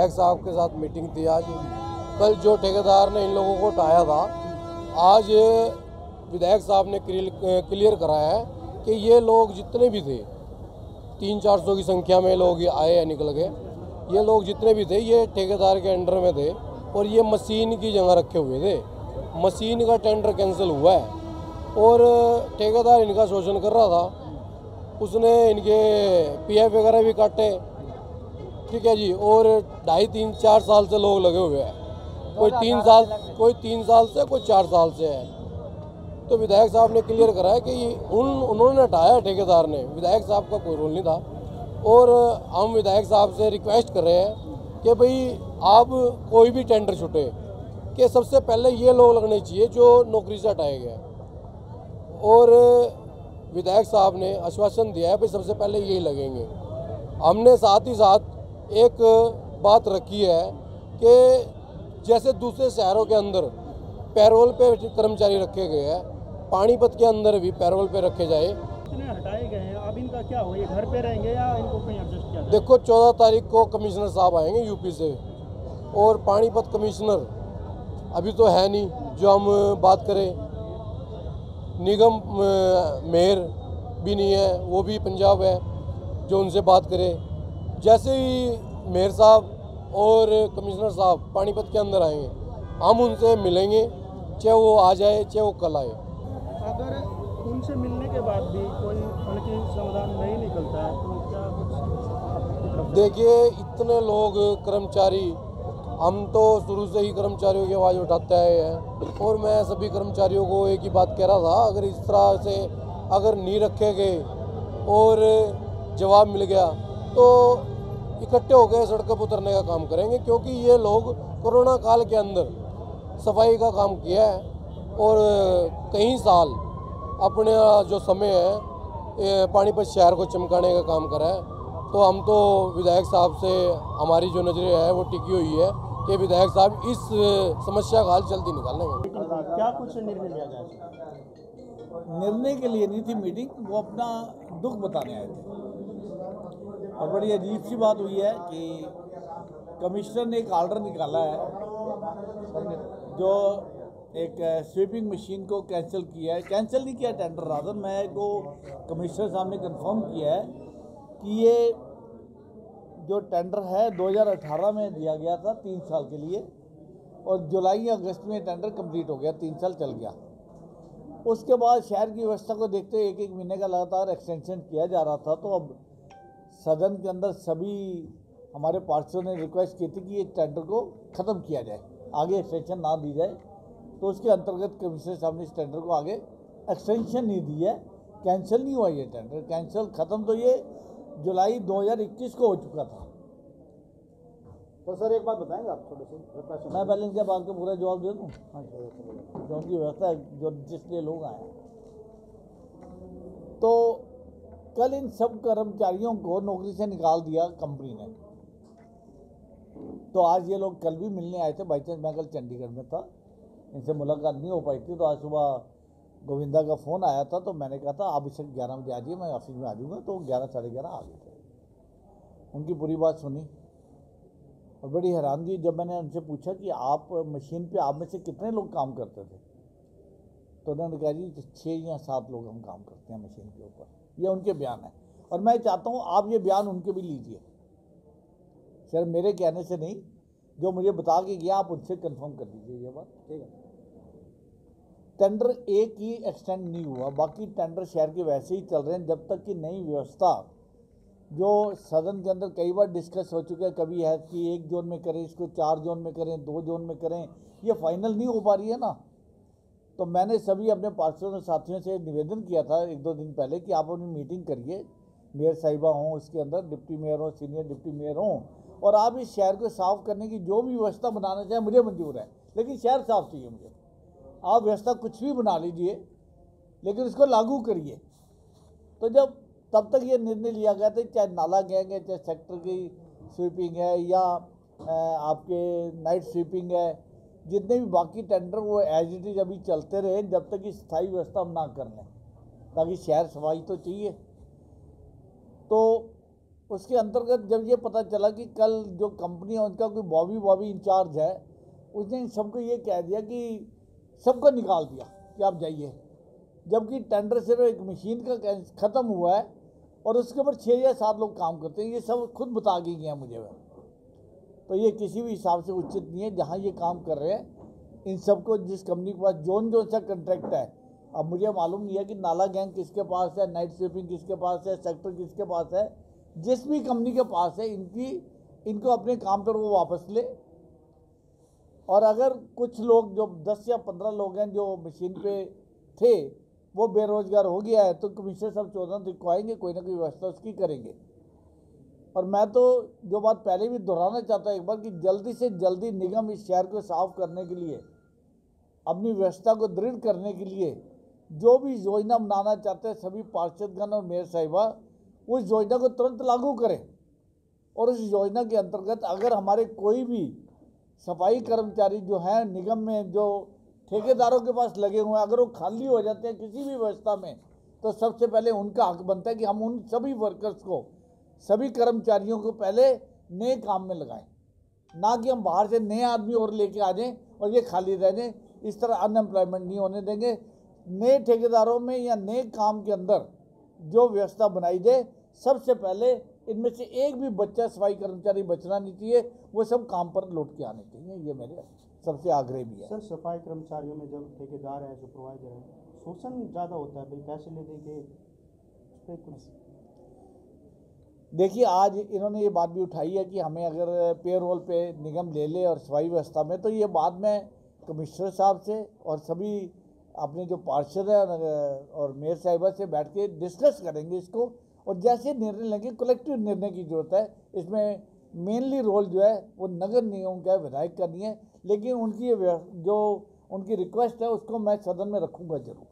विधायक साहब के साथ मीटिंग थी आज। कल जो ठेकेदार ने इन लोगों को हटाया था, आज विधायक साहब ने क्लियर कराया है कि ये लोग जितने भी थे, 300-400 की संख्या में लोग आए हैं निकल के, ये लोग जितने भी थे ये ठेकेदार के अंडर में थे और ये मशीन की जगह रखे हुए थे। मशीन का टेंडर कैंसिल हुआ है और ठेकेदार इनका शोषण कर रहा था। उसने इनके पीएफ वगैरह भी काटे, ठीक है जी। और 2.5-3-4 साल से लोग लगे हुए हैं, कोई 3 साल से, कोई 4 साल से है। तो विधायक साहब ने क्लियर कराया कि उन्होंने हटाया, ठेकेदार ने, विधायक साहब का कोई रोल नहीं था। और हम विधायक साहब से रिक्वेस्ट कर रहे हैं कि भाई आप कोई भी टेंडर छूटे कि सबसे पहले ये लोग लगने चाहिए जो नौकरी से हटाए गए। और विधायक साहब ने आश्वासन दिया है भाई सबसे पहले यही लगेंगे। हमने साथ ही साथ एक बात रखी है कि जैसे दूसरे शहरों के अंदर पैरोल पे कर्मचारी रखे गए हैं, पानीपत के अंदर भी पैरोल पे रखे जाए। इतने हटाए गए हैं, अब इनका क्या हो, ये घर पे रहेंगे या इनको कहीं एडजस्ट किया जाए? देखो 14 तारीख को कमिश्नर साहब आएंगे यूपी से, और पानीपत कमिश्नर अभी तो है नहीं। जो हम बात करें निगम मेयर भी नहीं है, वो भी पंजाब है, जो उनसे बात करें। जैसे ही मेयर साहब और कमिश्नर साहब पानीपत के अंदर आएंगे, हम उनसे मिलेंगे, चाहे वो आ जाए चाहे वो कल आए। अगर उनसे मिलने के बाद भी कोई उनकी समाधान नहीं निकलता है तो क्या कुछ? देखिए इतने लोग कर्मचारी, हम तो शुरू से ही कर्मचारियों की आवाज़ उठाते आए हैं और मैं सभी कर्मचारियों को एक ही बात कह रहा था, अगर इस तरह से अगर नहीं रखे गए और जवाब मिल गया तो इकट्ठे होकर सड़कों पर उतरने का काम करेंगे। क्योंकि ये लोग कोरोना काल के अंदर सफाई का काम किया है और कई साल अपने जो समय है पानीपत शहर को चमकाने का काम करा है। तो हम तो विधायक साहब से हमारी जो नज़रें है वो टिकी हुई है कि विधायक साहब इस समस्या का हल जल्दी निकालेंगे। क्या कुछ निर्णय लिया जाए? निर्णय के लिए नहीं थी मीटिंग, वो अपना दुख बताने आए थे। और बड़ी अजीब सी बात हुई है कि कमिश्नर ने एक ऑर्डर निकाला है जो एक स्वीपिंग मशीन को कैंसिल किया है। कैंसिल नहीं किया टेंडर, रादर मैं को कमिश्नर साहब ने कंफर्म किया है कि ये जो टेंडर है 2018 में दिया गया था 3 साल के लिए, और जुलाई अगस्त में टेंडर कंप्लीट हो गया, 3 साल चल गया। उसके बाद शहर की व्यवस्था को देखते हुए 1-1 महीने का लगातार एक्सटेंशन किया जा रहा था। तो अब सदन के अंदर सभी हमारे पार्षदों ने रिक्वेस्ट की थी कि ये टेंडर को ख़त्म किया जाए, आगे एक्सटेंशन ना दी जाए। तो उसके अंतर्गत कमिश्नर साहब ने इस टेंडर को आगे एक्सटेंशन नहीं दी है, कैंसिल नहीं हुआ ये टेंडर। कैंसिल ख़त्म तो ये जुलाई 2021 को हो चुका था। तो सर एक बात बताएंगे आप थोड़े से? मैं पहले इनके बात का पूरा जवाब दे दूँ। जो उनकी व्यवस्था है, जो जिसलिए लोग आए, तो कल इन सब कर्मचारियों को नौकरी से निकाल दिया कंपनी ने। तो आज ये लोग कल भी मिलने आए थे, बाई चांस मैं कल चंडीगढ़ में था, इनसे मुलाकात नहीं हो पाई थी। तो आज सुबह गोविंदा का फ़ोन आया था, तो मैंने कहा था आप इसे 11 बजे आ जाइए, मैं ऑफिस में आ जाऊँगा। तो 11-11:30 आ गए थे। उनकी पूरी बात सुनी और बड़ी हैरानगी जब मैंने उनसे पूछा कि आप मशीन पे आप में से कितने लोग काम करते थे, तो उन्होंने कहा जी 6 या 7 लोग हम काम करते हैं मशीन के ऊपर। ये उनके बयान है और मैं चाहता हूँ आप ये बयान उनके भी लीजिए, सिर्फ मेरे कहने से नहीं, जो मुझे बता के गया आप उनसे कंफर्म कर दीजिए ये बात, ठीक है। टेंडर एक ही एक्सटेंड नहीं हुआ, बाकी टेंडर शहर के वैसे ही चल रहे हैं जब तक कि नई व्यवस्था जो सदन के अंदर कई बार डिस्कस हो चुका है, कभी है कि 1 जोन में करें, इसको 4 जोन में करें, 2 जोन में करें, ये फाइनल नहीं हो पा रही है ना। तो मैंने सभी अपने पार्षदों और साथियों से निवेदन किया था 1-2 दिन पहले कि आप अपनी मीटिंग करिए, मेयर साहिबा हों, उसके अंदर डिप्टी मेयर हों, सीनियर डिप्टी मेयर हों, और आप इस शहर को साफ़ करने की जो भी व्यवस्था बनाना चाहें मुझे मंजूर है, लेकिन शहर साफ़ चाहिए मुझे। आप व्यवस्था कुछ भी बना लीजिए लेकिन उसको लागू करिए। तो जब तब तक ये निर्णय लिया गया था, चाहे नाला गैंग है, चाहे सेक्टर की स्वीपिंग है, या आपके नाइट स्वीपिंग है, जितने भी बाकी टेंडर वो एज इट इज़ अभी चलते रहे जब तक कि स्थायी व्यवस्था हम ना कर लें, ताकि शहर सफाई तो चाहिए। तो उसके अंतर्गत जब ये पता चला कि कल जो कंपनी है उनका कोई बॉबी इंचार्ज है, उसने इन सबको ये कह दिया कि सबको निकाल दिया कि आप जाइए, जबकि टेंडर सिर्फ एक मशीन का ख़त्म हुआ है और उसके ऊपर 6 या 7 लोग काम करते हैं। ये सब खुद बता के गए हैं मुझे। तो ये किसी भी हिसाब से उचित नहीं है। जहाँ ये काम कर रहे हैं इन सबको, जिस कंपनी के पास जोन सा कंट्रैक्ट है, अब मुझे मालूम नहीं है कि नाला गैंग किसके पास है, नाइट स्वीपिंग किसके पास है, सेक्टर किसके पास है, जिस भी कंपनी के पास है इनको अपने काम पर वो वापस ले। और अगर कुछ लोग जो 10 या 15 लोग हैं जो मशीन पे थे वो बेरोजगार हो गया है, तो कमिश्नर साहब 14 तारीख को आएंगे, कोई ना कोई व्यवस्था उसकी करेंगे। और मैं तो जो बात पहले भी दोहराना चाहता हूँ एक बार, कि जल्दी से जल्दी निगम इस शहर को साफ करने के लिए, अपनी व्यवस्था को दृढ़ करने के लिए जो भी योजना बनाना चाहते हैं सभी पार्षदगण और मेयर साहिबा उस योजना को तुरंत लागू करें। और उस योजना के अंतर्गत अगर हमारे कोई भी सफाई कर्मचारी जो हैं निगम में, जो ठेकेदारों के पास लगे हुए हैं, अगर वो खाली हो जाते हैं किसी भी व्यवस्था में, तो सबसे पहले उनका हक बनता है कि हम उन सभी वर्कर्स को, सभी कर्मचारियों को पहले नए काम में लगाएं, ना कि हम बाहर से नए आदमी और लेके आ जाएं और ये खाली रह जाएं। इस तरह अनएम्प्लॉयमेंट नहीं होने देंगे। नए ठेकेदारों में या नए काम के अंदर जो व्यवस्था बनाई जाए, सबसे पहले इनमें से एक भी बच्चा सफाई कर्मचारी बचना नहीं चाहिए, वो सब काम पर लौट के आने चाहिए। ये मेरे सबसे आग्रह भी है। सर, सफाई कर्मचारियों में जब ठेकेदार है, सुपरवाइजर है, शोषण ज़्यादा होता है, भाई पैसे ले देंगे कुछ। देखिए, आज इन्होंने ये बात भी उठाई है कि हमें अगर पेरोल पे निगम ले ले और सफाई व्यवस्था में, तो ये बाद में कमिश्नर साहब से और सभी अपने जो पार्षद हैं और मेयर साहिबा से बैठ के डिस्कस करेंगे इसको, और जैसे निर्णय लेंगे कलेक्टिव निर्णय की जरूरत है। इसमें मेनली रोल जो है वो नगर निगम का, विधायक का नहीं है, लेकिन उनकी जो उनकी रिक्वेस्ट है उसको मैं सदन में रखूँगा जरूर।